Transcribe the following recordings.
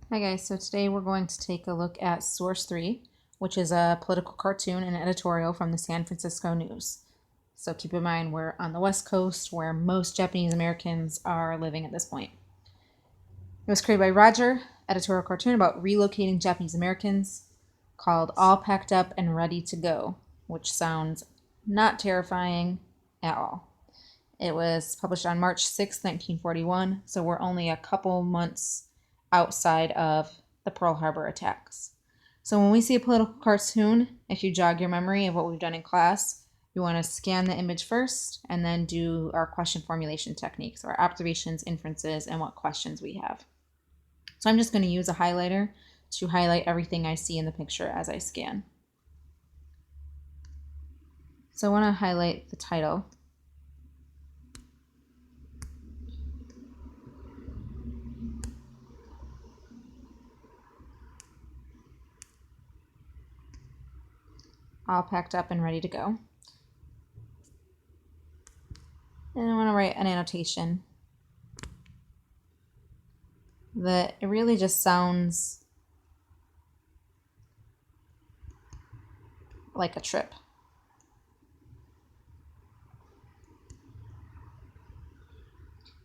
Hi guys, so today we're going to take a look at Source 3, which is a political cartoon and editorial from the San Francisco News. So keep in mind we're on the West Coast where most Japanese Americans are living at this point. It was created by Roger, editorial cartoon about relocating Japanese Americans, called All Packed Up and Ready to Go, which sounds not terrifying at all. It was published on March 6, 1941, so we're only a couple months outside of the Pearl Harbor attacks. So when we see a political cartoon, if you jog your memory of what we've done in class, you want to scan the image first and then do our question formulation techniques, our observations, inferences, and what questions we have. So I'm just going to use a highlighter to highlight everything I see in the picture as I scan. So I want to highlight the title. All packed up and ready to go. And I want to write an annotation that it really just sounds like a trip.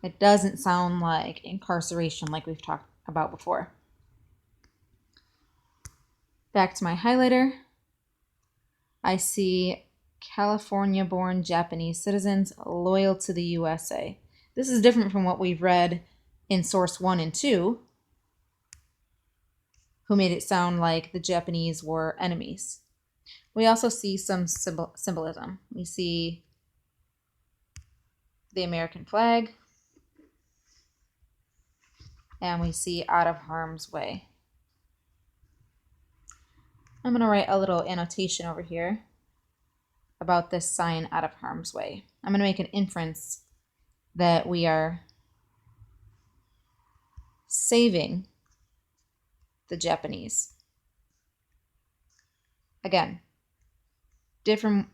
It doesn't sound like incarceration like we've talked about before. Back to my highlighter. I see California-born Japanese citizens loyal to the USA. This is different from what we've read in Source 1 and 2, who made it sound like the Japanese were enemies. We also see some symbolism. We see the American flag, and we see out of harm's way. I'm going to write a little annotation over here about this sign out of harm's way. I'm going to make an inference that we are saving the Japanese. Again, different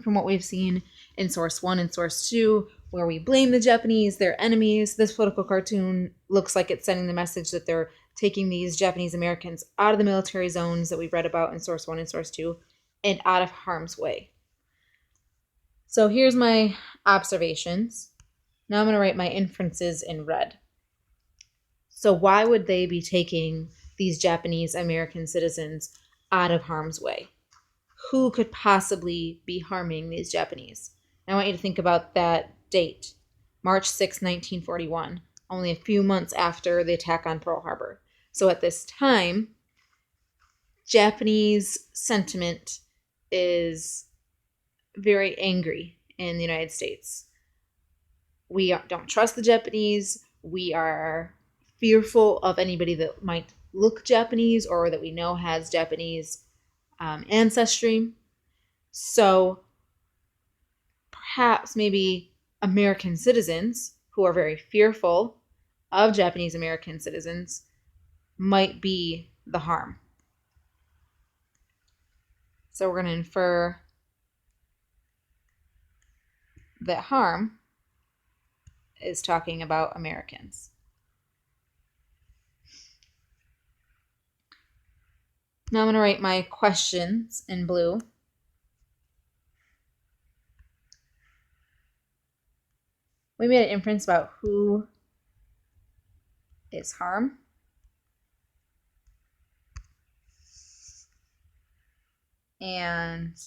from what we've seen in Source 1 and Source 2, where we blame the Japanese, they're enemies. This political cartoon looks like it's sending the message that they're taking these Japanese Americans out of the military zones that we've read about in Source 1 and Source 2 and out of harm's way. So here's my observations. Now I'm going to write my inferences in red. So why would they be taking these Japanese American citizens out of harm's way? Who could possibly be harming these Japanese? And I want you to think about that date, March 6, 1941, only a few months after the attack on Pearl Harbor. So at this time, Japanese sentiment is very angry in the United States. We don't trust the Japanese. We are fearful of anybody that might look Japanese or that we know has Japanese ancestry. So perhaps maybe American citizens who are very fearful of Japanese American citizens might be the harm. So we're going to infer that harm is talking about Americans. Now I'm going to write my questions in blue. We made an inference about who is harm. And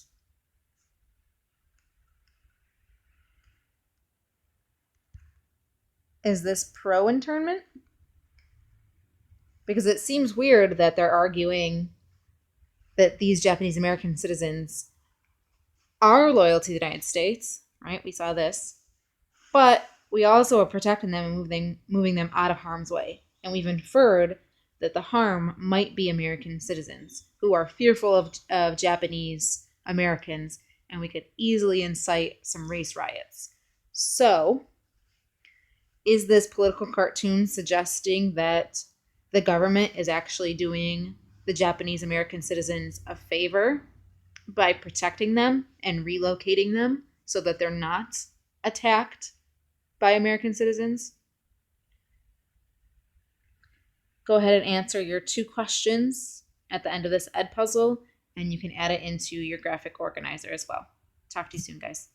is this pro-internment? Because it seems weird that they're arguing that these Japanese American citizens are loyal to the United States, right? We saw this. But we also are protecting them and moving them out of harm's way. And we've inferred that the harm might be American citizens who are fearful of Japanese Americans, and we could easily incite some race riots. So, is this political cartoon suggesting that the government is actually doing the Japanese American citizens a favor by protecting them and relocating them so that they're not attacked by American citizens? go ahead and answer your 2 questions at the end of this Ed puzzle, and you can add it into your graphic organizer as well. Talk to you soon, guys.